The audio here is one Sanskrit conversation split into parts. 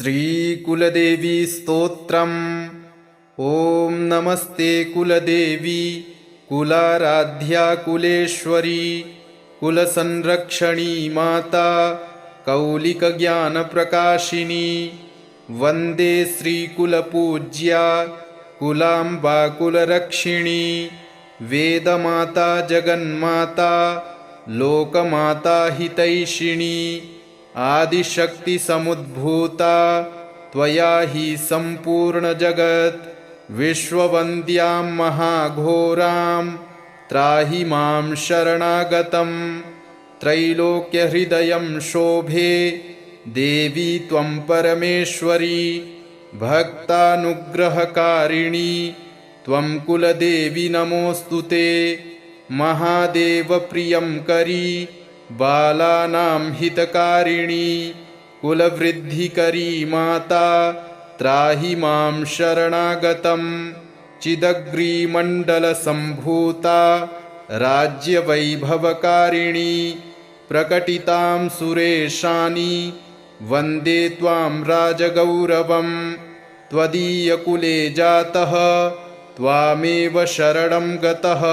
श्रीकुलदेवी स्तोत्रम्। ॐ नमस्ते कुलदेवी कुलाराध्या कुलेश्वरी कुलसंरक्षणी माता कौलिकज्ञानप्रकाशिनी वन्दे श्रीकुलपूज्या कुलाम्बा कुलरक्षिणी वेदमाता जगन्माता लोकमाता हितैषिणी आदिशक्ति समुद्भूता त्वया हि संपूर्ण जगत् विश्ववन्द्यां महाघोरां त्राहि मां शरणागतं त्रैलोक्यहृदयं शोभे देवी त्वं परमेश्वरी भक्तानुग्रहकारिणी त्वं कुलदेवी नमोऽस्तुते महादेवप्रियं करी बालानां हितकारिणी कुलवृद्धिकरी माता त्राहि मां शरणागतं चिदग्रीमण्डलसम्भूता राज्यवैभवकारिणी प्रकटितां सुरेशानि वन्दे त्वां राजगौरवं त्वदीयकुले जातः त्वामेव शरणं गतः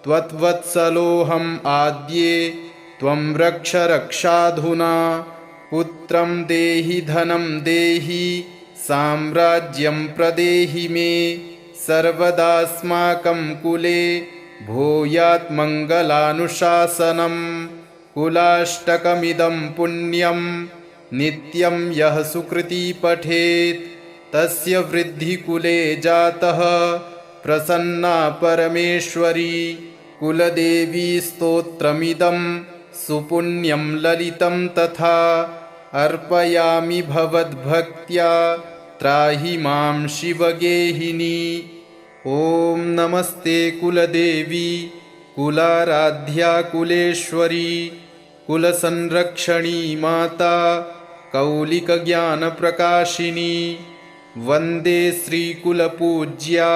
त्वत्वत्सलोऽहम् आद्ये त्वं रक्ष रक्षाधुना पुत्रं देहि धनं देहि साम्राज्यं प्रदेहि मे सर्वदास्माकं कुले भूयात् मङ्गलानुशासनं कुलाष्टकमिदं पुण्यं नित्यं यः सुकृती पठेत् तस्य वृद्धिकुले जातः प्रसन्ना परमेश्वरी कुलदेवी स्तोत्रमिदं सुपुण्यं ललितं तथा अर्पयामि भवद्भक्त्या त्राहि मां शिवगेहिनी। ॐ नमस्ते कुलदेवी कुलाराध्या कुलेश्वरी कुलसंरक्षणी माता कौलिकज्ञानप्रकाशिनी वन्दे श्रीकुलपूज्या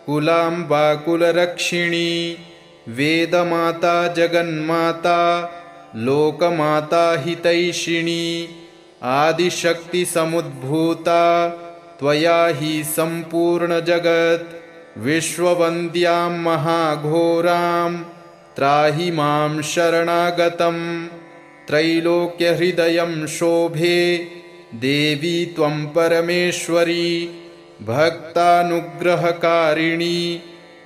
कुलाम्बा कुलरक्षिणी वेदमाता जगन्माता लोकमाता हितैषिणी आदिशक्ति समुद्भूता त्वया हि संपूर्ण जगत् विश्ववन्द्यां महाघोरां त्राहि मां शरणागतं त्रैलोक्यहृदयं शोभे देवी त्वं परमेश्वरी भक्तानुग्रहकारिणी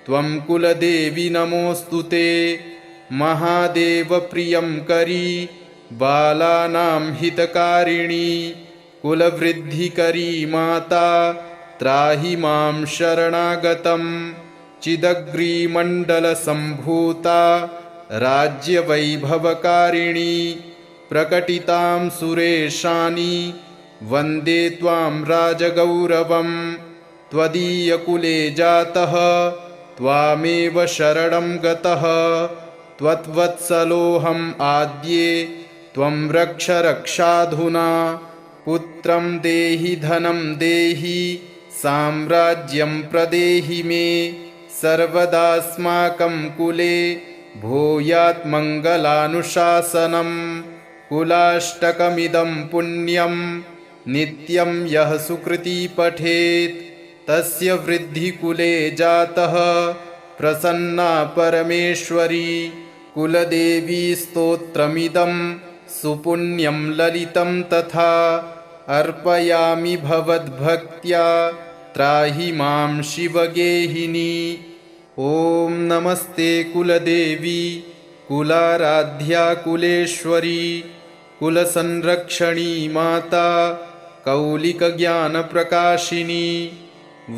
त्वं कुलदेवी नमोऽस्तुते महादेवप्रियं करी बालानां हितकारिणी कुलवृद्धिकरी माता त्राहि मां शरणागतं चिदग्रीमण्डलसम्भूता राज्यवैभवकारिणी प्रकटितां सुरेशानि वन्दे त्वां राजगौरवं त्वदीयकुले जातः त्वामेव शरणं गतः त्वत्वत्सलोऽहम् आद्ये त्वं रक्ष रक्षाधुना पुत्रं देहि धनं देहि साम्राज्यं प्रदेहि मे सर्वदास्माकं कुले भूयात् मङ्गलानुशासनं कुलाष्टकमिदं पुण्यं नित्यं यः सुकृती पठेत् तस्य वृद्धिकुले जातः प्रसन्ना परमेश्वरी कुलदेवी स्तोत्रमिदं सुपुण्यं ललितं तथा अर्पयामि भवद्भक्त्या त्राहि मां शिवगेहिनी। ॐ नमस्ते कुलदेवी कुलाराध्या कुलेश्वरी कुलसंरक्षणी माता कौलिकज्ञानप्रकाशिनी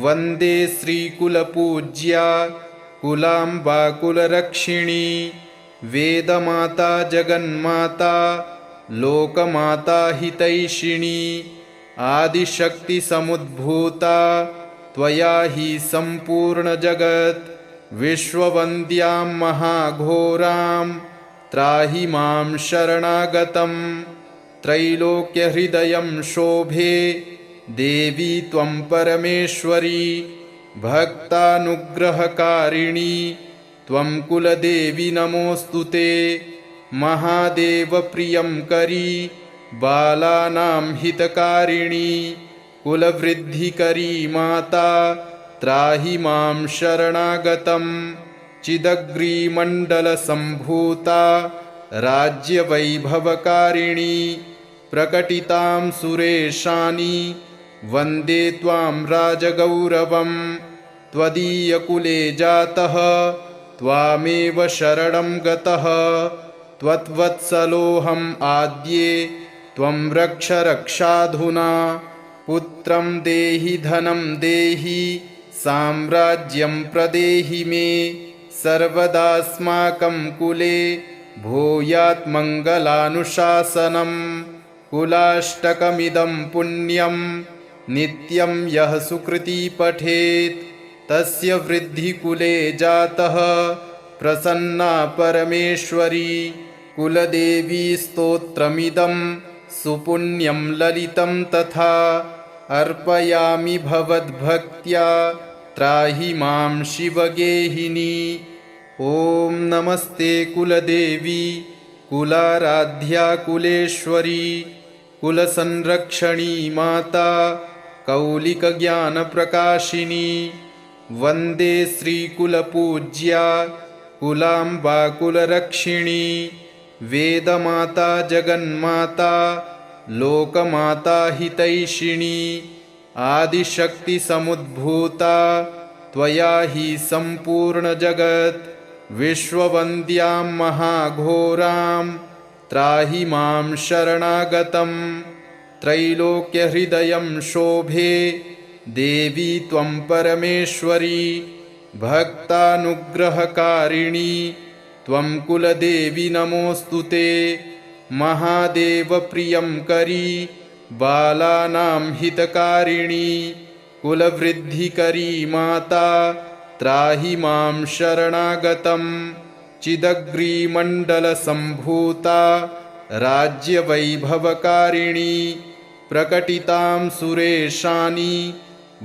वन्दे श्रीकुलपूज्या कुलाम्बा कुलरक्षिणी वेदमाता जगन्माता लोकमाता हितैषिणी आदिशक्ति समुद्भूता त्वया हि संपूर्ण जगत् विश्ववन्द्यां महाघोरां त्राहि मां शरणागतं त्रैलोक्यहृदयं शोभे देवी त्वं परमेश्वरी भक्तानुग्रहकारिणी त्वं कुलदेवी नमोऽस्तुते महादेवप्रियं करी बालानां हितकारिणी कुलवृद्धिकरी माता त्राहि मां शरणागतं चिदग्रीमण्डलसम्भूता राज्यवैभवकारिणी प्रकटितां सुरेशानि वन्दे त्वां राजगौरवं त्वदीयकुले जातः त्वामेव शरणं गतः त्वद्वत्सलोऽहम् आद्ये त्वं रक्ष रक्षाधुना पुत्रं देहि धनं देहि साम्राज्यं प्रदेहि मे सर्वदास्माकं कुले भूयात् मङ्गलानुशासनं कुलाष्टकमिदं पुण्यं नित्यं यः सुकृती पठेत् तस्य वृद्धिकुले जातः प्रसन्ना परमेश्वरी कुलदेवी स्तोत्रमिदं सुपुण्यं ललितं तथा अर्पयामि भवद्भक्त्या त्राहि मां शिवगेहिनी। ॐ नमस्ते कुलदेवी कुलाराध्या कुलेश्वरी कुलसंरक्षणी माता कौलिकज्ञानप्रकाशिनी वन्दे श्रीकुलपूज्या कुलाम्बा कुलरक्षिणी वेदमाता जगन्माता लोकमाता हितैषिणी आदिशक्तिसमुद्भूता त्वया हि सम्पूर्णजगत् विश्ववन्द्यां महाघोरां त्राहि मां शरणागतं त्रैलोक्यहृदयं शोभे देवी त्वं परमेश्वरी भक्तानुग्रहकारिणी त्वं कुलदेवी नमोऽस्तु ते महादेवप्रियं करी बालानां हितकारिणी कुलवृद्धिकरी माता त्राहि मां शरणागतं चिदग्रीमण्डलसम्भूता राज्यवैभवकारिणी प्रकटितां सुरेशानि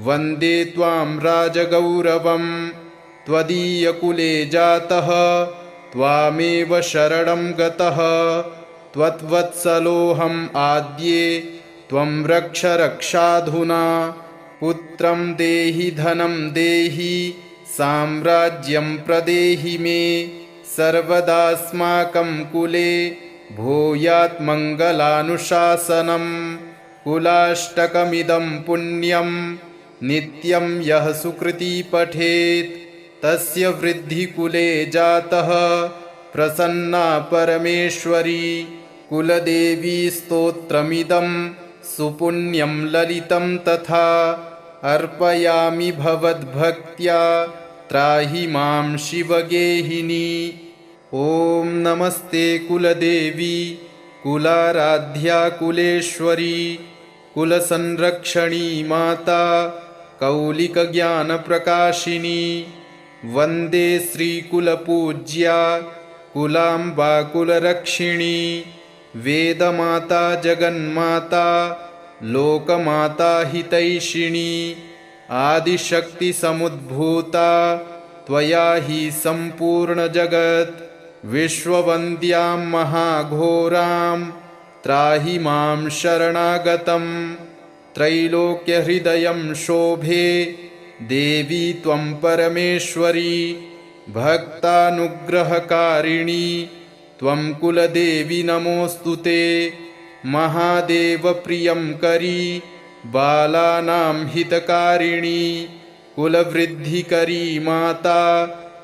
वन्दे त्वां राजगौरवं त्वदीयकुले जातः त्वामेव शरणं गतः त्वद्वत्सलोऽहम् आद्ये त्वं रक्ष रक्षाधुना पुत्रं देहि धनं देहि साम्राज्यं प्रदेहि मे सर्वदास्माकं कुले भूयात् मङ्गलानुशासनं कुलाष्टकमिदं पुण्यं नित्यं यः सुकृती पठेत् तस्य वृद्धिकुले जातः प्रसन्ना परमेश्वरी कुलदेवी स्तोत्रमिदं सुपुण्यं ललितं तथा अर्पयामि भवद्भक्त्या त्राहि मां शिवगेहिनी। ॐ नमस्ते कुलदेवी कुलाराध्या कुलेश्वरी कुलसंरक्षणी माता कौलिकज्ञानप्रकाशिनी वन्दे श्रीकुलपूज्या कुलाम्बा कुलरक्षिणी वेदमाता जगन्माता लोकमाता हितैषिणी आदिशक्तिसमुद्भूता त्वया हि सम्पूर्णजगत् विश्ववन्द्यां महाघोरां त्राहि मां शरणागतं त्रैलोक्यहृदयं शोभे देवी त्वं परमेश्वरी भक्तानुग्रहकारिणी त्वं कुलदेवी नमोऽस्तु ते महादेवप्रियं करी बालानां हितकारिणी कुलवृद्धिकरी माता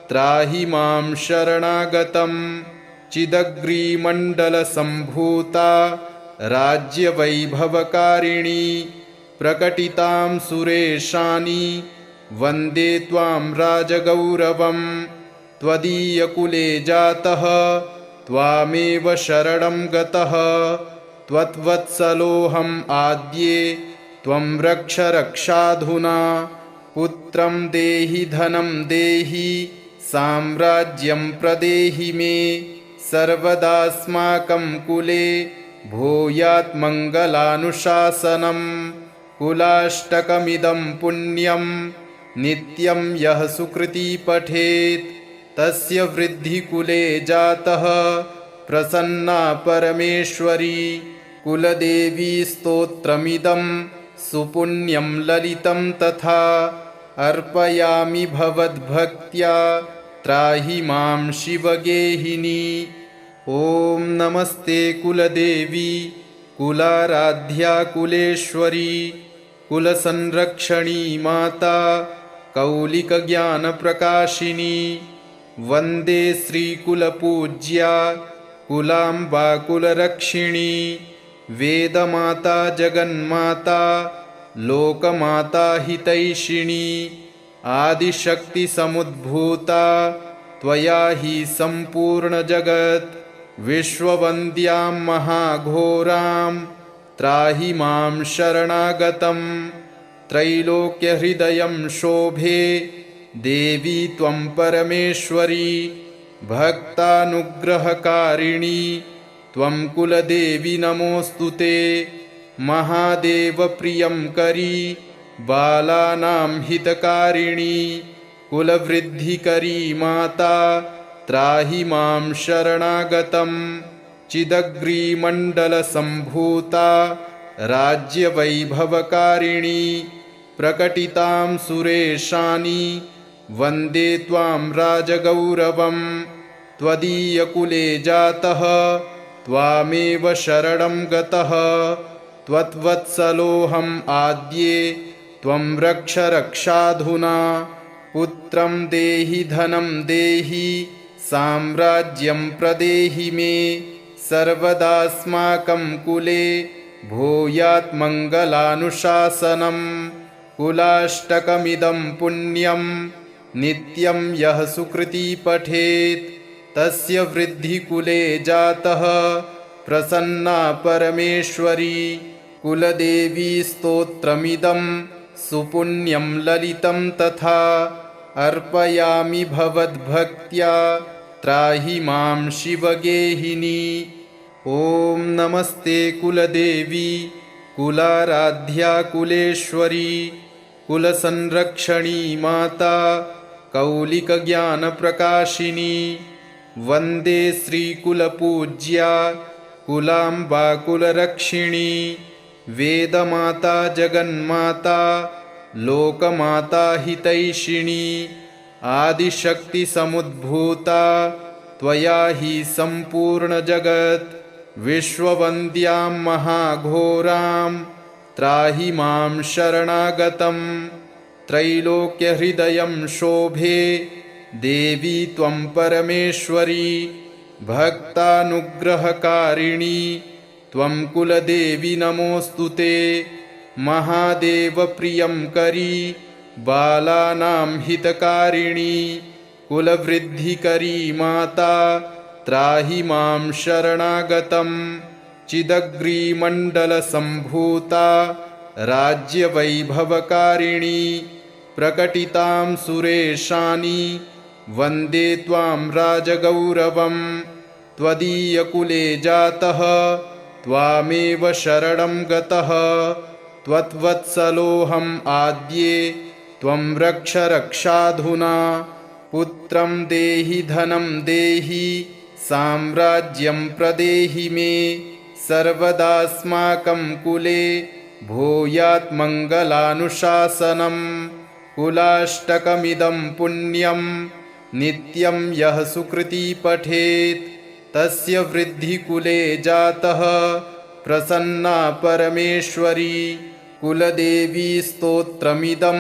त्राहि मां शरणागतं चिदग्रीमण्डलसम्भूता राज्यवैभवकारिणी प्रकटितां सुरेशानि वन्दे त्वां राजगौरवं त्वदीयकुले जातः त्वामेव शरणं गतः त्वद्वत्सलोऽहम् आद्ये त्वं रक्ष रक्षाधुना पुत्रं देहि धनं देहि साम्राज्यं प्रदेहि मे सर्वदास्माकं कुले भूयात् मङ्गलानुशासनं कुलाष्टकमिदं पुण्यं नित्यं यः सुकृती पठेत् तस्य वृद्धिकुले जातः प्रसन्ना परमेश्वरी कुलदेवी स्तोत्रमिदं सुपुण्यं ललितं तथा अर्पयामि भवद्भक्त्या त्राहि मां शिवगेहिनी। ॐ नमस्ते कुलदेवी कुलाराध्या कुलेश्वरी कुलसंरक्षणी माता कौलिकज्ञानप्रकाशिनी। वन्दे श्रीकुलपूज्या कुलाम्बा कुलरक्षिणी वेदमाता जगन्माता लोकमाता हितैषिणी। आदिशक्तिसमुद्भूता त्वया हि सम्पूर्णजगत् विश्ववन्द्यां महाघोरां त्राहि मां शरणागतं। त्रैलोक्यहृदयं शोभे देवी त्वं परमेश्वरी भक्तानुग्रहकारिणी त्वं कुलदेवी नमोऽस्तु ते। महादेवप्रियं करी बालानां हितकारिणी कुलवृद्धिकरी माता त्राहि मां शरणागतं। चिदग्रीमण्डलसम्भूता राज्यवैभवकारिणी प्रकटितां सुरेशानि वन्दे त्वां राजगौरवं। त्वदीयकुले जातः त्वामेव शरणं गतः त्वद्वत्सलोऽहम् आद्ये त्वं रक्ष रक्षाधुना। पुत्रं देहि धनं देहि साम्राज्यं प्रदेहि मे सर्वदास्माकं कुले भूयात् मङ्गलानुशासनं। कुलाष्टकमिदं पुण्यं नित्यं यः सुकृती पठेत् तस्य वृद्धिकुले जातः प्रसन्ना परमेश्वरी। कुलदेवी स्तोत्रमिदं सुपुण्यं ललितं तथा अर्पयामि भवद्भक्त्या त्राहि मां शिवगेहिनी। ॐ नमस्ते कुलदेवी कुलाराध्या कुलेश्वरी कुलसंरक्षणी माता कौलिकज्ञानप्रकाशिनी। वन्दे श्रीकुलपूज्या कुलाम्बा कुलरक्षिणी वेदमाता जगन्माता लोकमाता हितैषिणी। आदिशक्तिसमुद्भूता त्वया हि सम्पूर्णजगत् विश्ववन्द्यां महाघोरां त्राहि मां शरणागतं। त्रैलोक्यहृदयं शोभे देवी त्वं परमेश्वरी भक्तानुग्रहकारिणी त्वं कुलदेवी नमोऽस्तु ते। महादेवप्रियं करी बालानां हितकारिणी कुलवृद्धिकरी माता त्राहि मां शरणागतं। चिदग्रीमण्डलसम्भूता राज्यवैभवकारिणी प्रकटितां सुरेशानि वन्दे त्वां राजगौरवं। त्वदीयकुले जातः त्वामेव शरणं गतः त्वद्वत्सलोऽहम् आद्ये त्वं रक्ष रक्षाधुना। पुत्रं देहि धनं देहि साम्राज्यं प्रदेहि मे सर्वदास्माकं कुले भूयात् मङ्गलानुशासनं। कुलाष्टकमिदं पुण्यं नित्यं यः सुकृती पठेत् तस्य वृद्धिकुले जातः प्रसन्ना परमेश्वरी। कुलदेवी स्तोत्रमिदं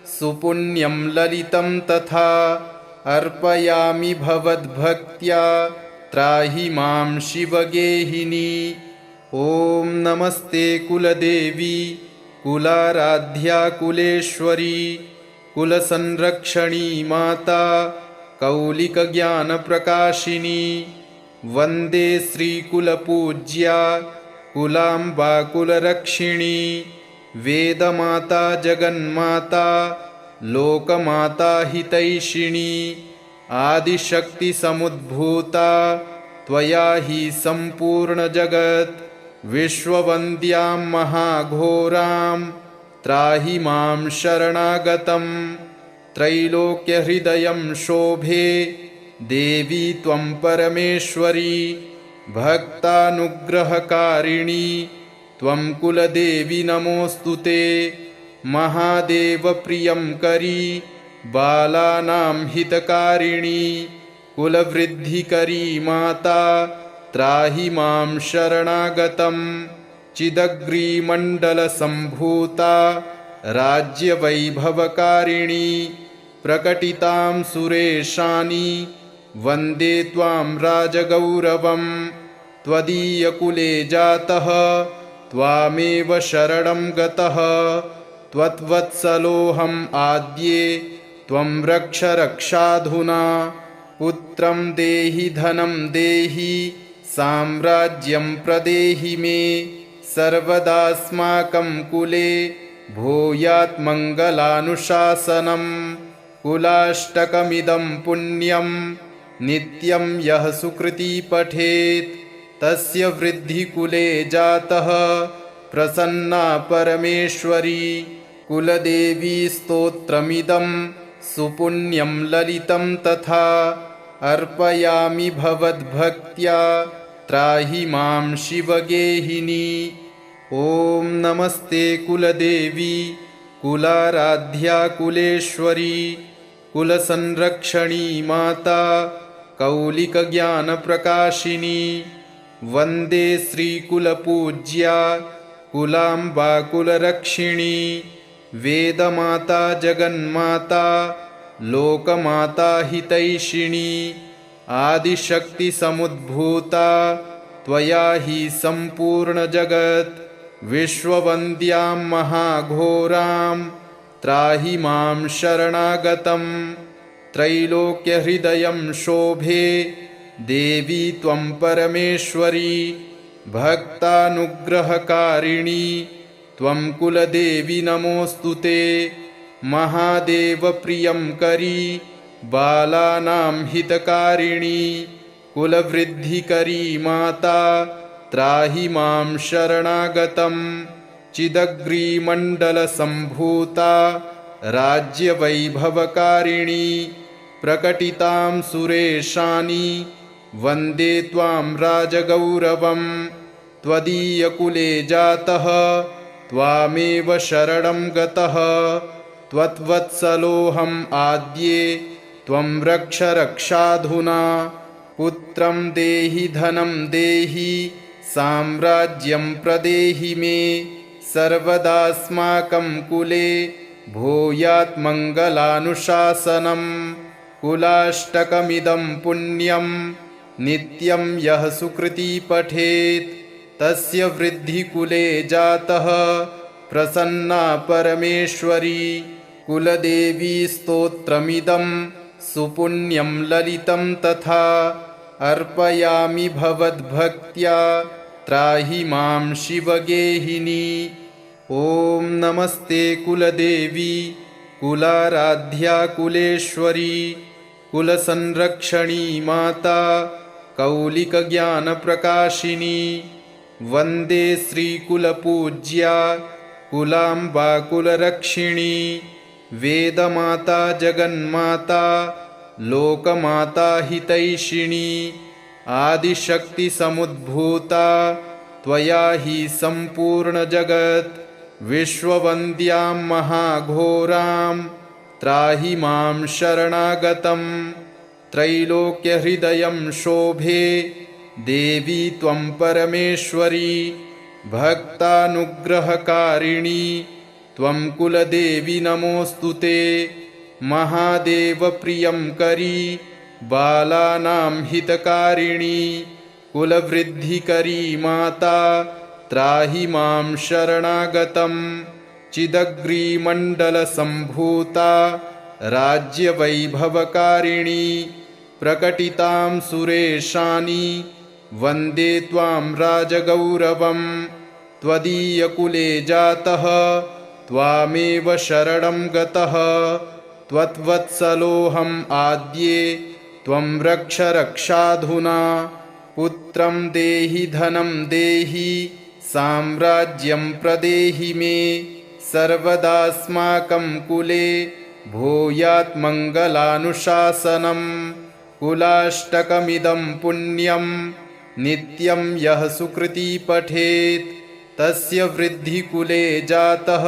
सुपुण्यं ललितं तथा अर्पयामि भवद्भक्त्या त्राहि मां शिवगेहिनी। ॐ नमस्ते कुलदेवी कुलाराध्या कुलेश्वरी कुलसंरक्षणी माता कौलिकज्ञानप्रकाशिनी। वन्दे श्रीकुलपूज्या कुलाम्बा कुलरक्षिणी वेदमाता जगन्माता लोकमाता हितैषिणी। आदिशक्तिसमुद्भूता त्वया हि सम्पूर्णजगत् विश्ववन्द्यां महाघोरां त्राहि मां शरणागतं। त्रैलोक्यहृदयं शोभे देवी त्वं परमेश्वरी भक्तानुग्रहकारिणी त्वं कुलदेवी नमोऽस्तु ते। महादेवप्रियङ्करी बालानां हितकारिणी कुलवृद्धिकरी माता त्राहि मां शरणागतं। चिदग्रीमण्डलसम्भूता राज्यवैभवकारिणी प्रकटितां सुरेशानि वन्दे त्वां राजगौरवं। त्वदीयकुले जातः त्वामेव शरणं गतः त्वद्वत्सलोऽहम् आद्ये त्वं रक्ष रक्षाधुना। पुत्रं देहि धनं देहि साम्राज्यं प्रदेहि मे सर्वदास्माकं कुले भूयात् मङ्गलानुशासनम्। कुलाष्टकमिदं पुण्यं नित्यं यः सुकृती पठेत् तस्य वृद्धिकुले जातः प्रसन्ना परमेश्वरी। कुलदेवी स्तोत्रमिदं सुपुण्यं ललितं तथा अर्पयामि भवद्भक्त्या त्राहि मां शिवगेहिनी। ॐ नमस्ते कुलदेवी कुलाराध्या कुलेश्वरी कुलसंरक्षणी माता कौलिकज्ञानप्रकाशिनी। वन्दे श्रीकुलपूज्या कुलाम्बा कुलरक्षिणी। वेदमाता जगन्माता लोकमाता हितैषिणी। आदिशक्तिसमुद्भूता त्वया हि सम्पूर्णजगत् विश्ववन्द्यां महाघोरां त्राहि मां शरणागतं। त्रैलोक्यहृदयं शोभे देवी त्वं परमेश्वरी भक्तानुग्रहकारिणी त्वं कुलदेवी नमोऽस्तु ते। महादेवप्रियङ्करी बालानां हितकारिणी कुलवृद्धिकरी माता त्राहि मां शरणागतं। चिदग्रीमण्डलसम्भूता राज्यवैभवकारिणी प्रकटितां सुरेशानि वन्दे त्वां राजगौरवं। त्वदीयकुले जातः त्वामेव शरणं गतः त्वद्वत्सलोऽहम् आद्ये त्वं रक्ष रक्षाधुना। पुत्रं देहि धनं देहि साम्राज्यं प्रदेहि मे सर्वदास्माकं कुले भूयात् मङ्गलानुशासनम्। कुलाष्टकमिदं पुण्यं नित्यं यः सुकृती पठेत् तस्य वृद्धिकुले जातः प्रसन्ना परमेश्वरी। कुलदेवी स्तोत्रमिदं सुपुण्यं ललितं तथा अर्पयामि भवद्भक्त्या त्राहि मां शिवगेहिनी। ॐ नमस्ते कुलदेवी कुलाराध्या कुलेश्वरी कुलसंरक्षणी माता कौलिकज्ञानप्रकाशिनी। वन्दे श्रीकुलपूज्या कुलाम्बा कुलरक्षिणी। वेदमाता जगन्माता लोकमाता हितैषिणी। आदिशक्तिसमुद्भूता त्वया हि सम्पूर्णजगत् विश्ववन्द्यां महाघोरां त्राहि मां शरणागतं। त्रैलोक्यहृदयं शोभे देवी त्वं परमेश्वरी भक्तानुग्रहकारिणी त्वं कुलदेवी नमोऽस्तु ते। महादेवप्रियङ्करी बालानां हितकारिणी कुलवृद्धिकरी माता त्राहि मां शरणागतं। चिदग्रीमण्डलसम्भूता राज्यवैभवकारिणी प्रकटितां सुरेशानि वन्दे त्वां राजगौरवं। त्वदीयकुले जातः त्वामेव शरणं गतः त्वद्वत्सलोऽहम् आद्ये त्वं रक्ष रक्षाधुना। पुत्रं देहि धनं देहि साम्राज्यं प्रदेहि मे सर्वदास्माकं कुले भूयात् मङ्गलानुशासनम्। कुलाष्टकमिदं पुण्यं नित्यं यः सुकृती पठेत् तस्य वृद्धिकुले जातः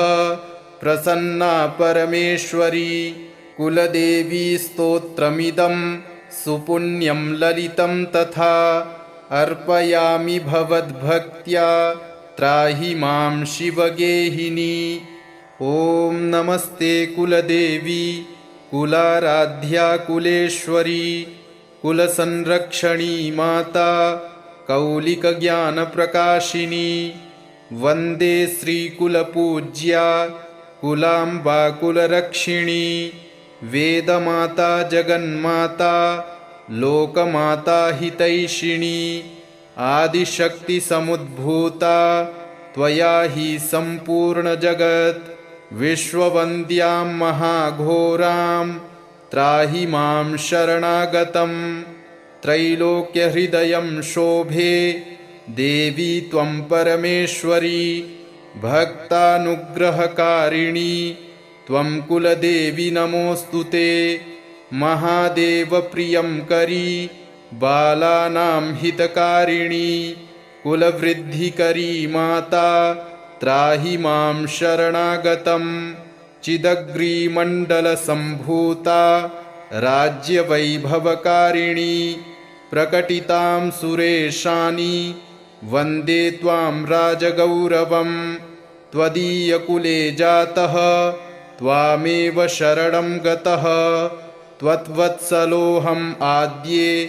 प्रसन्ना परमेश्वरी। कुलदेवी स्तोत्रमिदं सुपुण्यं ललितं तथा अर्पयामि भवद्भक्त्या त्राहि मां शिवगेहिनी। ॐ नमस्ते कुलदेवी कुलाराध्या कुलेश्वरी कुलसंरक्षणी माता कौलिकज्ञानप्रकाशिनी। वन्दे श्रीकुलपूज्या कुलाम्बा कुलरक्षिणी। वेदमाता जगन्माता लोकमाता हितैषिणी। आदिशक्तिसमुद्भूता त्वया हि सम्पूर्णजगत्। विश्ववन्द्यां महाघोरां त्राहि मां शरणागतं। त्रैलोक्यहृदयं शोभे देवी त्वं परमेश्वरी। भक्तानुग्रहकारिणी त्वं कुलदेवी नमोऽस्तु ते। महादेवप्रियंकरी बालानां हितकारिणी। कुलवृद्धिकरी माता त्राहि मां शरणागतं। चिदग्रीमण्डलसम्भूता राज्यवैभवकारिणी। प्रकटितां सुरेशानि वन्दे त्वां राजगौरवं। त्वदीयकुले जातः त्वामेव शरणं गतः। त्वत्वत्सलोऽहम् आद्ये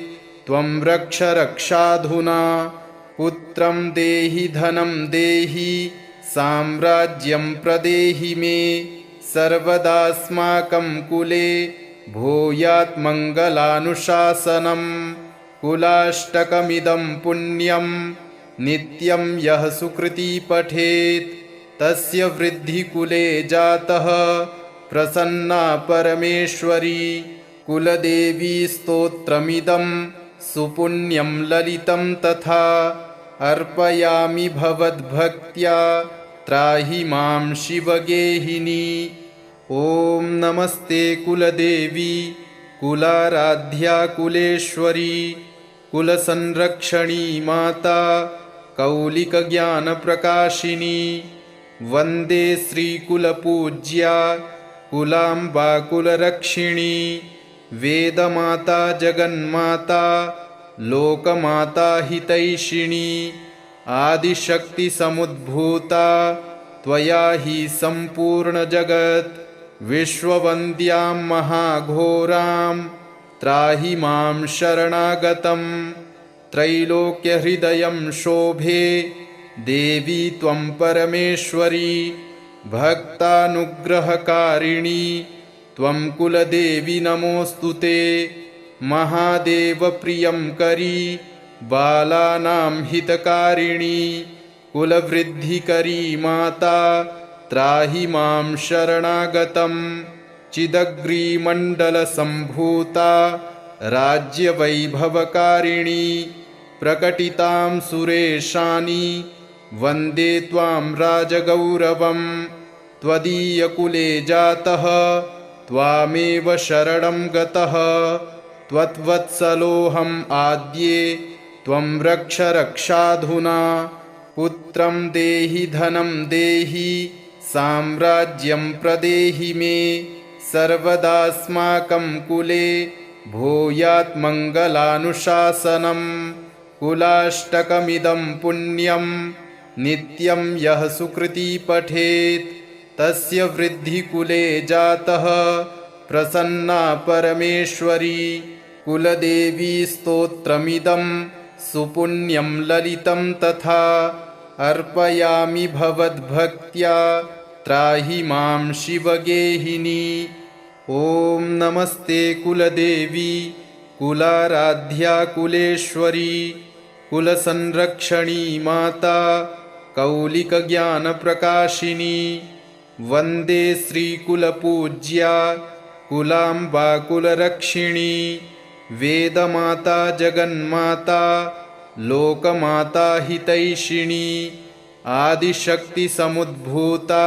त्वं रक्ष रक्षाधुना। पुत्रं देहि धनं देहि साम्राज्यं प्रदेहि मे। सर्वदास्माकं कुले भूयात् मङ्गलानुशासनम्। कुलाष्टकमिदं पुण्यं नित्यं यः सुकृती पठेत् तस्य वृद्धिकुले जातः प्रसन्ना परमेश्वरी। कुलदेवी स्तोत्रमिदं सुपुण्यं ललितं तथा अर्पयामि भवद्भक्त्या त्राहि मां शिवगेहिनी। ॐ नमस्ते कुलदेवी कुलाराध्या कुलेश्वरी कुलसंरक्षणी माता कौलिकज्ञानप्रकाशिनी। वन्दे श्रीकुलपूज्या कुलाम्बा कुलरक्षिणी। वेदमाता जगन्माता लोकमाता हितैषिणी। आदिशक्तिसमुद्भूता त्वया हि सम्पूर्णजगत्। विश्ववन्द्यां महाघोरां त्राहि मां शरणागतं। त्रैलोक्यहृदयं शोभे देवी त्वं परमेश्वरी। भक्तानुग्रहकारिणी त्वं कुलदेवी नमोऽस्तु ते। महादेवप्रियंकरी बालानां हितकारिणी। कुलवृद्धिकरी माता त्राहि मां शरणागतं। चिदग्रीमण्डलसम्भूता राज्यवैभवकारिणी। प्रकटितां सुरेशानि वन्दे त्वां राजगौरवं। त्वदीयकुले जातः त्वामेव शरणं गतः। त्वत्वत्सलोऽहम् आद्ये त्वं रक्ष रक्षाधुना। पुत्रं देहि धनं देहि साम्राज्यं प्रदेहि मे। सर्वदास्माकं कुले भूयात् मङ्गलानुशासनम्। कुलाष्टकमिदं पुण्यं नित्यं यः सुकृती पठेत् तस्य वृद्धिकुले जातः प्रसन्ना परमेश्वरी। कुलदेवी स्तोत्रमिदं सुपुण्यं ललितं तथा अर्पयामि भवद्भक्त्या त्राहि मां शिवगेहिनी। ॐ नमस्ते कुलदेवी कुलाराध्या कुलेश्वरी कुलसंरक्षणी माता कौलिकज्ञानप्रकाशिनी। वन्दे श्रीकुलपूज्या कुलाम्बा कुलरक्षिणी। वेदमाता जगन्माता लोकमाता हितैषिणी। आदिशक्तिसमुद्भूता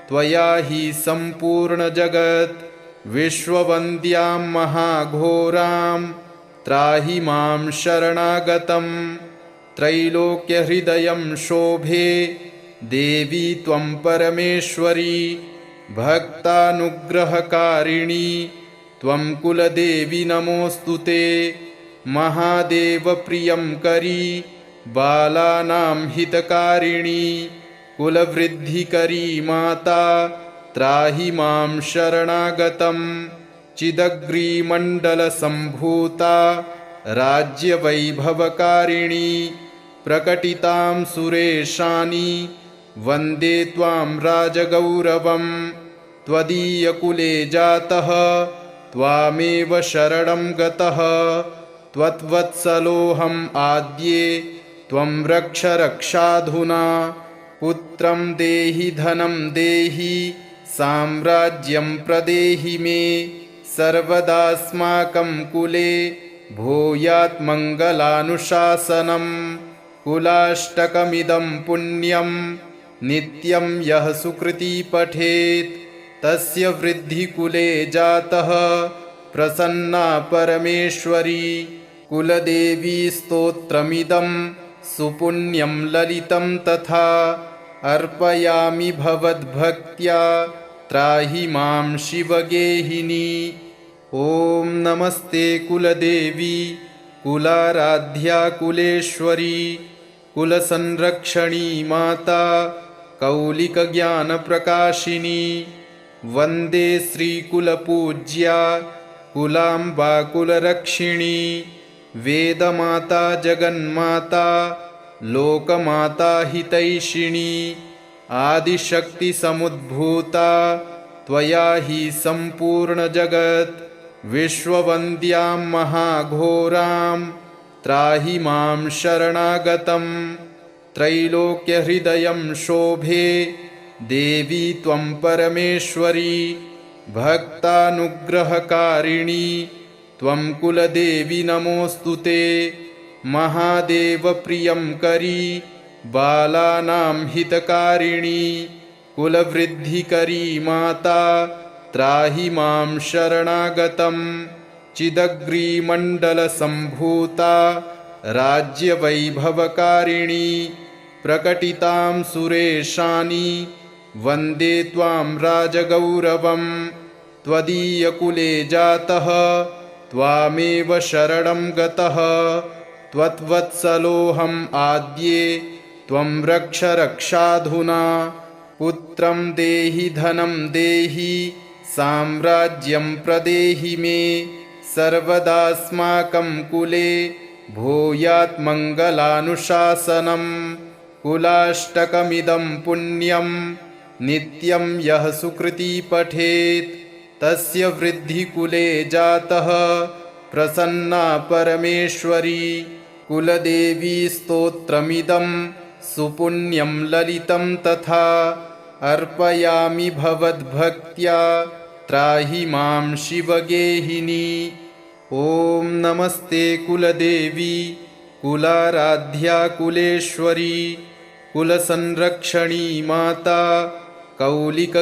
त्वया हि सम्पूर्णजगत्। विश्ववन्द्यां महाघोरां त्राहि मां शरणागतं। त्रैलोक्यहृदयं शोभे देवी त्वं परमेश्वरी भक्तानुग्रहकारिणी त्वं कुलदेवी नमोऽस्तु ते महादेवप्रियंकरी बालानां हितकारिणी कुलवृद्धिकरी माता त्राहि मां शरणागतं चिदग्रीमण्डलसम्भूता राज्यवैभवकारिणी प्रकटितां सुरेशानि वन्दे त्वां राजगौरवं त्वदीयकुले जातः त्वामेव शरणं गतः त्वद्वत्सलोऽहम् आद्ये त्वं रक्ष रक्षाधुना पुत्रं देहि धनं देहि साम्राज्यं प्रदेहि मे सर्वदास्माकं कुले भूयात् मङ्गलानुशासनं कुलाष्टकमिदं पुण्यं नित्यं यः सुकृती पठेत् तस्य वृद्धिकुले जातः प्रसन्ना परमेश्वरी कुलदेवी स्तोत्रमिदं सुपुण्यं ललितं तथा अर्पयामि भवद्भक्त्या त्राहि मां शिवगेहिनी। ॐ नमस्ते कुलदेवी कुलाराध्या कुलेश्वरी कुलसंरक्षणी माता कौलिकज्ञानप्रकाशिनी वन्दे श्रीकुलपूज्या कुलाम्बा कुलरक्षिणी वेदमाता जगन्माता लोकमाता हितैषिणी आदिशक्तिसमुद्भूता त्वया हि सम्पूर्णजगत् विश्ववन्द्यां महाघोरां त्राहि मां शरणागतं त्रैलोक्यहृदयं शोभे देवी त्वं परमेश्वरी भक्तानुग्रहकारिणी त्वं कुलदेवी नमोऽस्तु ते महादेवप्रियंकरी बालानां हितकारिणी कुलवृद्धिकरी माता त्राहि मां शरणागतं चिदग्रीमण्डलसम्भूता राज्यवैभवकारिणी प्रकटितां सुरेशानि वन्दे त्वां राजगौरवं त्वदीयकुले जातः त्वामेव शरणं गतः त्वद्वत्सलोऽहम् आद्ये त्वं रक्ष रक्षाधुना पुत्रं देहि धनं देहि साम्राज्यं प्रदेहि मे सर्वदास्माकं कुले भूयात् मङ्गलानुशासनं कुलाष्टकमिदं पुण्यं नित्यं यः सुकृती पठेत् तस्य वृद्धिकुले जातः प्रसन्ना परमेश्वरी कुलदेवी स्तोत्रमिदं सुपुण्यं ललितं तथा अर्पयामि भवद्भक्त्या त्राहि मां शिवगेहिनी। ॐ नमस्ते कुलदेवी कुलाराध्या कुलेश्वरी कुलसंरक्षणी माता कौलिकज्ञानप्रकाशिनी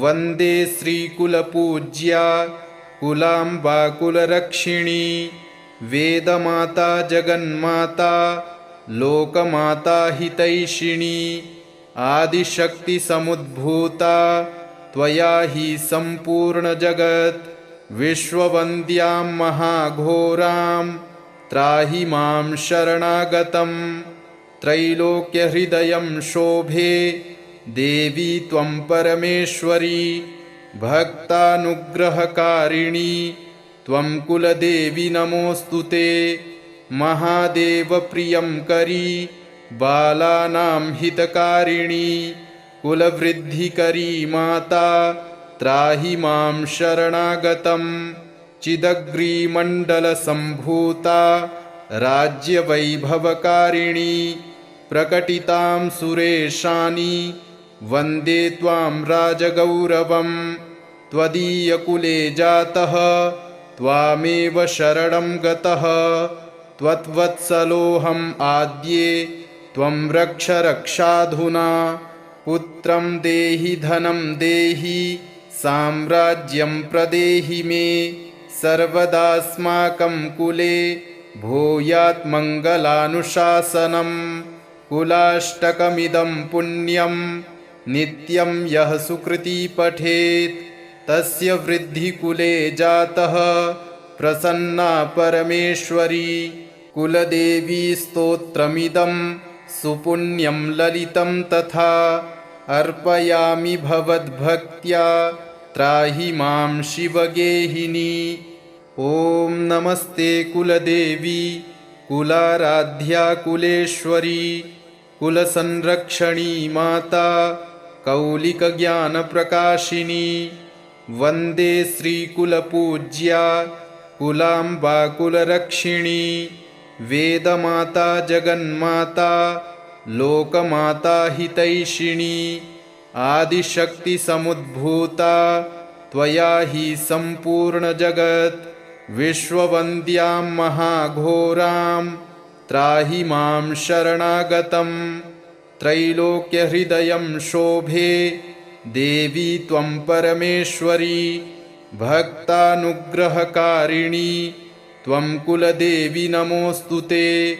वन्दे श्रीकुलपूज्या कुलाम्बा कुलरक्षिणी वेदमाता जगन्माता लोकमाता हितैषिणी आदिशक्तिसमुद्भूता त्वया हि सम्पूर्णजगत् विश्ववन्द्यां महाघोरां त्राहि मां शरणागतं त्रैलोक्यहृदयं शोभे देवी त्वं परमेश्वरी भक्तानुग्रहकारिणी त्वं कुलदेवी नमोऽस्तु ते महादेवप्रियंकरी बालानां हितकारिणी कुलवृद्धिकरी माता त्राहि मां शरणागतं चिदग्रीमण्डलसम्भूता राज्यवैभवकारिणी प्रकटितां सुरेशानि वन्दे त्वां राजगौरवं त्वदीयकुले जातः त्वामेव शरणं गतः त्वद्वत्सलोऽहम् आद्ये त्वं रक्ष रक्षाधुना पुत्रं देहि धनं देहि साम्राज्यं प्रदेहि मे सर्वदास्माकं कुले भूयात् मङ्गलानुशासनं कुलाष्टकमिदं पुण्यं नित्यं यः सुकृती पठेत् तस्य वृद्धिकुले जातः प्रसन्ना परमेश्वरी। कुलदेवी स्तोत्रमिदं सुपुण्यं ललितं तथा अर्पयामि भवद्भक्त्या त्राहि मां शिवगेहिनी। ॐ नमस्ते कुलदेवी कुलाराध्या कुलेश्वरी कुलसंरक्षणी माता कौलिकज्ञानप्रकाशिनी। वन्दे श्रीकुलपूज्या कुलाम्बा कुलरक्षिणी। वेदमाता जगन्माता लोकमाता हितैषिणी। आदिशक्तिसमुद्भूता त्वया हि सम्पूर्णजगत्। विश्ववन्द्यां महाघोरां त्राहि मां शरणागतं। त्रैलोक्यहृदयं शोभे देवी त्वं परमेश्वरी। भक्तानुग्रहकारिणी त्वं कुलदेवी नमोऽस्तु ते।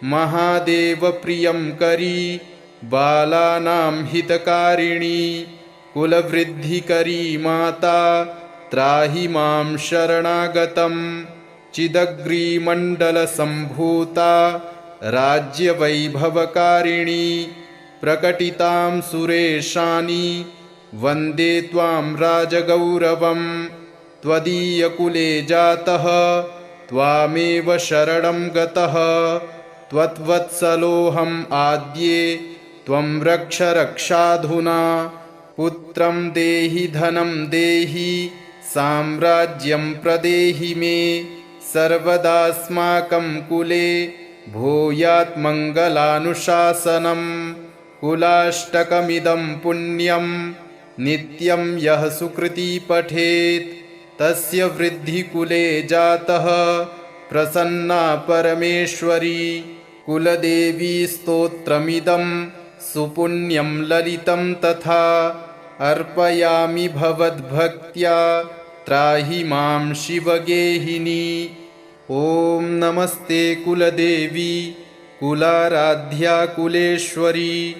महादेवप्रियं करी बालानां हितकारिणी। कुलवृद्धिकरी माता त्राहि मां शरणागतं। चिदग्रीमण्डलसम्भूता राज्यवैभवकारिणी। प्रकटितां सुरेशानि वन्दे त्वां राजगौरवं। त्वदीयकुले जातः त्वामेव शरणं गतः। त्वद्वत्सलोऽहम् आद्ये त्वं रक्ष रक्षाधुना। पुत्रं देहि धनं देहि साम्राज्यं प्रदेहि मे। सर्वदास्माकं कुले भूयात् मङ्गलानुशासनं। कुलाष्टकमिदं पुण्यं नित्यं यः सुकृती पठेत् तस्य वृद्धिकुले जातः प्रसन्ना परमेश्वरी। कुलदेवी स्तोत्रमिदं सुपुण्यं ललितं तथा अर्पयामि भवद्भक्त्या त्राहि मां शिवगेहिनी। ॐ नमस्ते कुलदेवी कुलाराध्या कुलेश्वरी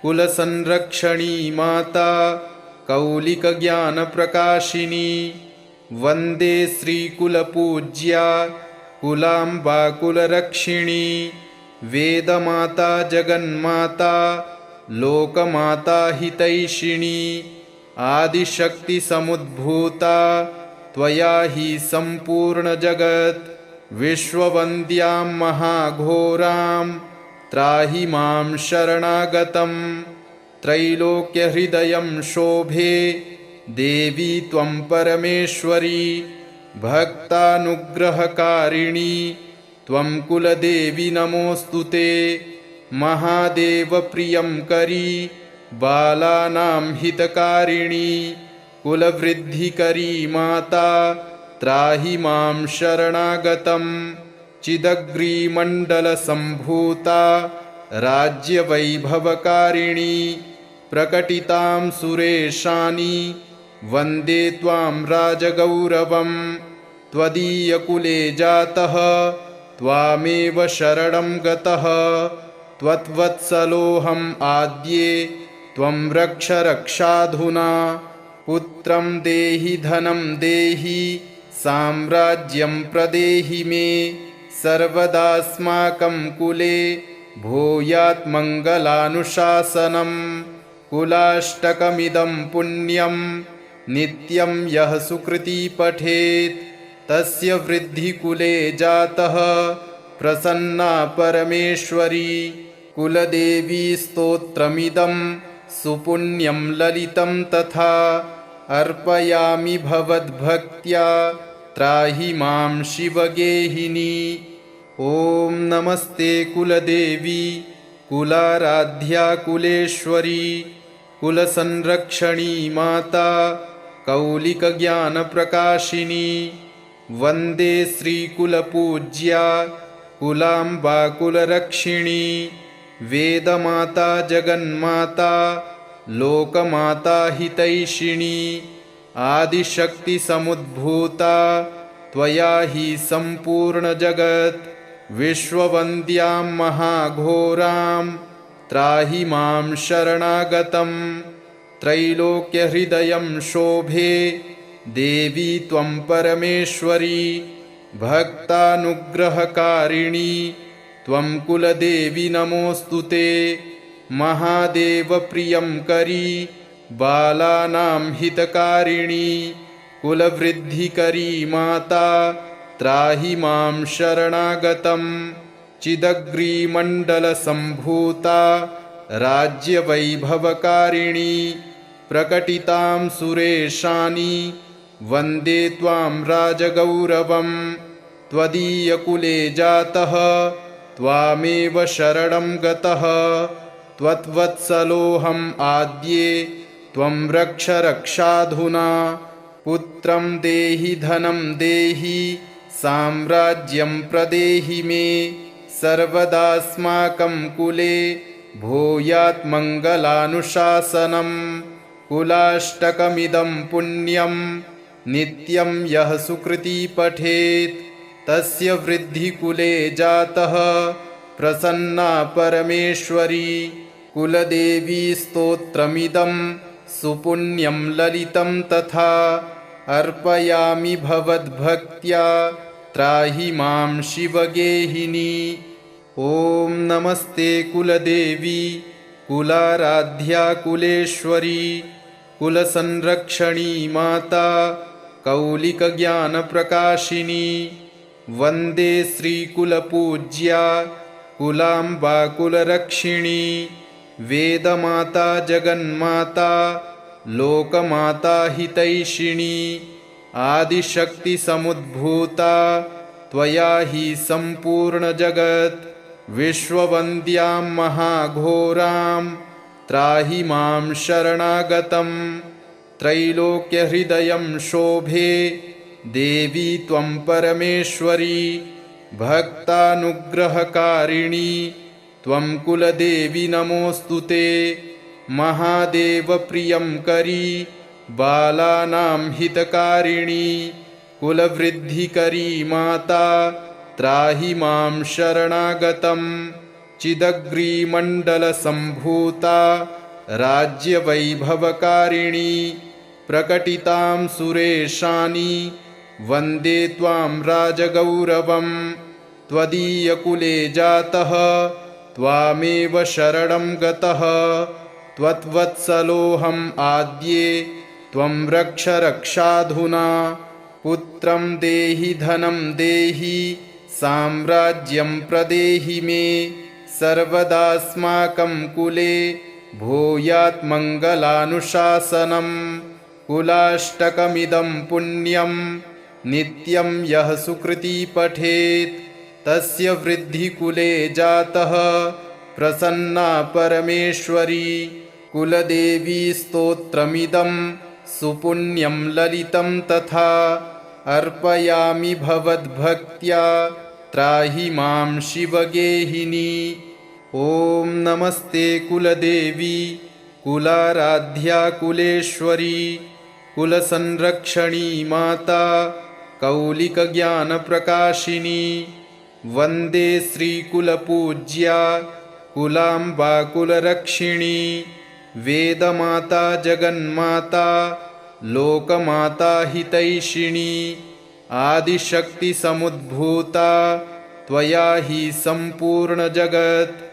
कुलसंरक्षणी माता कौलिकज्ञानप्रकाशिनी। वन्दे श्रीकुलपूज्या कुलाम्बा कुलरक्षिणी। वेदमाता जगन्माता लोकमाता हितैषिणी। आदिशक्तिसमुद्भूता त्वया हि सम्पूर्णजगत्। विश्ववन्द्यां महाघोरां त्राहि मां शरणागतं। त्रैलोक्यहृदयं शोभे देवी त्वं परमेश्वरी। भक्तानुग्रहकारिणी त्वं कुलदेवी नमोऽस्तु ते। महादेवप्रियं करी बालानां हितकारिणी। कुलवृद्धिकरी माता त्राहि मां शरणागतं। चिदग्रीमण्डलसम्भूता राज्यवैभवकारिणी। प्रकटितां सुरेशानि वन्दे त्वां राजगौरवं। त्वदीयकुले जातः त्वामेव शरणं गतः। त्वद्वत्सलोऽहम् आद्ये त्वं रक्ष रक्षाधुना। पुत्रं देहि धनं देहि साम्राज्यं प्रदेहि मे। सर्वदास्माकं कुले भूयात् मङ्गलानुशासनं। कुलाष्टकमिदं पुण्यं नित्यं यः सुकृती पठेत् तस्य वृद्धिकुले जातः प्रसन्ना परमेश्वरी। कुलदेवी स्तोत्रमिदं सुपुण्यं ललितं तथा अर्पयामि भवद्भक्त्या त्राहि मां शिवगेहिनी। ॐ नमस्ते कुलदेवी कुलाराध्या कुलेश्वरी कुलसंरक्षणी माता कौलिकज्ञानप्रकाशिनी। वन्दे श्रीकुलपूज्या कुलाम्बा कुलरक्षिणी। वेदमाता जगन्माता लोकमाता हितैषिणी। आदिशक्तिसमुद्भूता त्वया हि सम्पूर्णजगत्। विश्ववन्द्यां महाघोरां त्राहि मां शरणागतं त्रैलोक्यहृदयं शोभे देवी त्वं परमेश्वरी भक्तानुग्रहकारिणी त्वं कुलदेवी नमोऽस्तु ते महादेवप्रियं करी बालानां हितकारिणी कुलवृद्धिकरी माता त्राहि मां शरणागतं चिदग्रीमण्डलसम्भूता राज्यवैभवकारिणी प्रकटितां सुरेशानि वन्दे त्वां राजगौरवं त्वदीयकुले जातः त्वामेव शरणं गतः त्वद्वत्सलोऽहम् आद्ये त्वं रक्ष रक्षाधुना पुत्रं देहि धनं देहि साम्राज्यं प्रदेहि मे सर्वदास्माकं कुले भूयात् मङ्गलानुशासनं कुलाष्टकमिदं पुण्यं नित्यं यः सुकृती पठेत् तस्य वृद्धिकुले जातः प्रसन्ना परमेश्वरी कुलदेवी स्तोत्रमिदं सुपुण्यं ललितं तथा अर्पयामि भवद्भक्त्या त्राहि मां शिवगेहिनी। ॐ नमस्ते कुलदेवी कुलाराध्या कुलेश्वरी कुलसंरक्षणी माता कौलिकज्ञानप्रकाशिनी वन्दे श्रीकुलपूज्या कुलाम्बा कुलरक्षिणी वेदमाता जगन्माता लोकमाता हितैषिणी आदिशक्तिसमुद्भूता त्वया हि सम्पूर्णजगत् विश्ववन्द्यां महाघोरां त्राहि मां शरणागतं त्रैलोक्यहृदयं शोभे देवी त्वं परमेश्वरी भक्तानुग्रहकारिणी त्वं कुलदेवी नमोऽस्तु ते महादेवप्रियं करी बालानां हितकारिणी कुलवृद्धिकरी माता त्राहि मां शरणागतं चिदग्रीमण्डलसम्भूता राज्यवैभवकारिणी प्रकटितां सुरेशानि वन्दे त्वां राजगौरवं त्वदीयकुले जातः त्वामेव शरणं गतः त्वद्वत्सलोऽहम् आद्ये त्वं रक्ष रक्षाधुना पुत्रं देहि धनं देहि साम्राज्यं प्रदेहि मे सर्वदास्माकं कुले भूयात् मङ्गलानुशासनं कुलाष्टकमिदं पुण्यं नित्यं यः सुकृती पठेत् तस्य वृद्धिकुले जातः प्रसन्ना परमेश्वरी कुलदेवी स्तोत्रमिदं सुपुण्यं ललितं तथा अर्पयामि भवद्भक्त्या त्राहि मां शिवगेहिनी। ॐ नमस्ते कुलदेवी कुलाराध्या कुलेश्वरी कुलसंरक्षणी माता कौलिकज्ञानप्रकाशिनी वन्दे श्रीकुलपूज्या कुलाम्बा कुलरक्षिणी वेदमाता जगन्माता लोकमाता हितैषिणी आदिशक्तिसमुद्भूता त्वया हि सम्पूर्णजगत्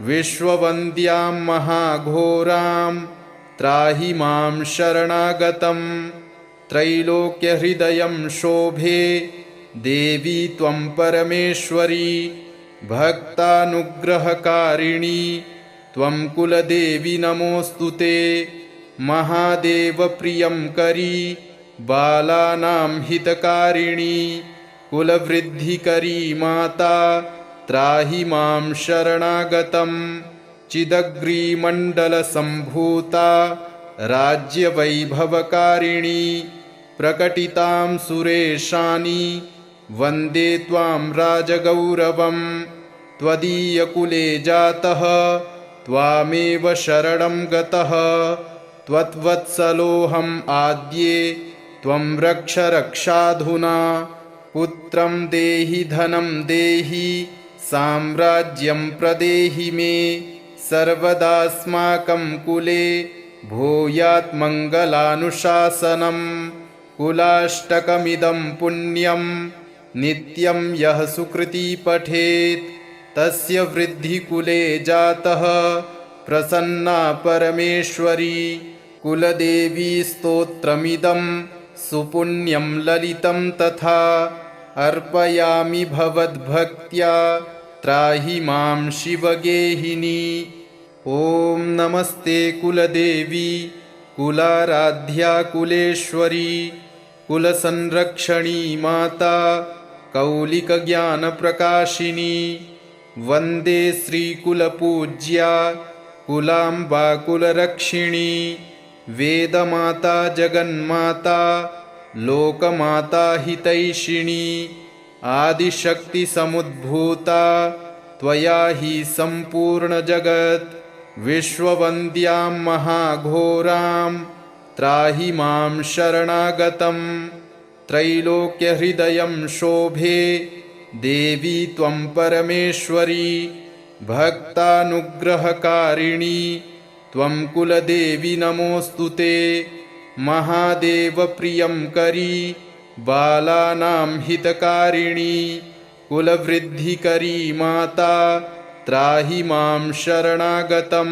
विश्ववन्द्यां महाघोरां त्राहि मां शरणागतं त्रैलोक्यहृदयं शोभे देवी त्वं परमेश्वरी भक्तानुग्रहकारिणी त्वं कुलदेवी नमोऽस्तु ते महादेवप्रियं करी बालानां हितकारिणी कुलवृद्धिकरी माता त्राहि मां शरणागतं चिदग्रीमण्डलसम्भूता राज्यवैभवकारिणी प्रकटितां सुरेशानि वन्दे त्वां राजगौरवं त्वदीयकुले जातः त्वामेव शरणं गतः त्वद्वत्सलोऽहम् आद्ये त्वं रक्ष रक्षाधुना पुत्रं देहि धनं देहि साम्राज्यं प्रदेहि मे सर्वदास्माकं कुले भूयात् मङ्गलानुशासनं कुलाष्टकमिदं पुण्यं नित्यं यः सुकृती पठेत् तस्य वृद्धिकुले जातः प्रसन्ना परमेश्वरी कुलदेवी स्तोत्रमिदं सुपुण्यं ललितं तथा अर्पयामि भवद्भक्त्या त्राहि मां शिवगेहिनी। ॐ नमस्ते कुलदेवी कुलाराध्या कुलेश्वरी कुलसंरक्षणी माता कौलिकज्ञानप्रकाशिनी वन्दे श्रीकुलपूज्या कुलाम्बा कुलरक्षिणी वेदमाता जगन्माता लोकमाता हितैषिणी आदिशक्तिसमुद्भूता त्वया हि सम्पूर्णजगत् विश्ववन्द्यां महाघोरां त्राहि मां शरणागतं त्रैलोक्यहृदयं शोभे देवी त्वं परमेश्वरी भक्तानुग्रहकारिणी त्वं कुलदेवी नमोऽस्तु ते महादेवप्रियं करी बालानां हितकारिणी कुलवृद्धिकरी माता त्राहि मां शरणागतं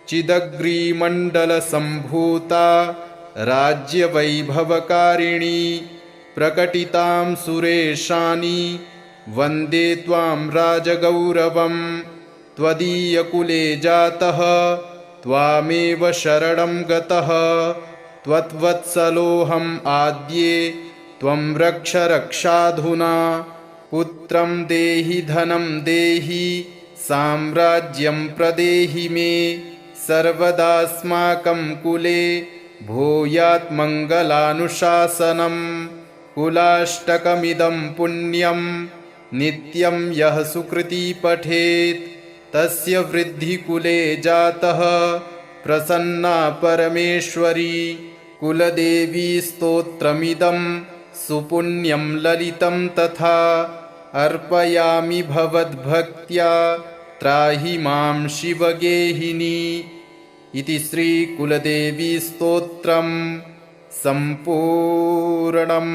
चिदग्रीमण्डलसम्भूता राज्यवैभवकारिणी प्रकटितां सुरेशानि वन्दे त्वां राजगौरवं त्वदीयकुले जातः त्वामेव शरणं गतः त्वद्वत्सलोऽहम् आद्ये त्वं रक्ष रक्षाधुना पुत्रं देहि धनं देहि साम्राज्यं प्रदेहि मे सर्वदास्माकं कुले भूयात् मङ्गलानुशासनं कुलाष्टकमिदं पुण्यं नित्यं यः सुकृती पठेत् तस्य वृद्धिकुले जातः प्रसन्ना परमेश्वरी कुलदेवी स्तोत्रमिदं सुपुण्यं ललितं तथा अर्पयामि भवद्भक्त्या त्राहि मां शिवगेहिनी। इति श्रीकुलदेवी स्तोत्रं सम्पूर्णम्।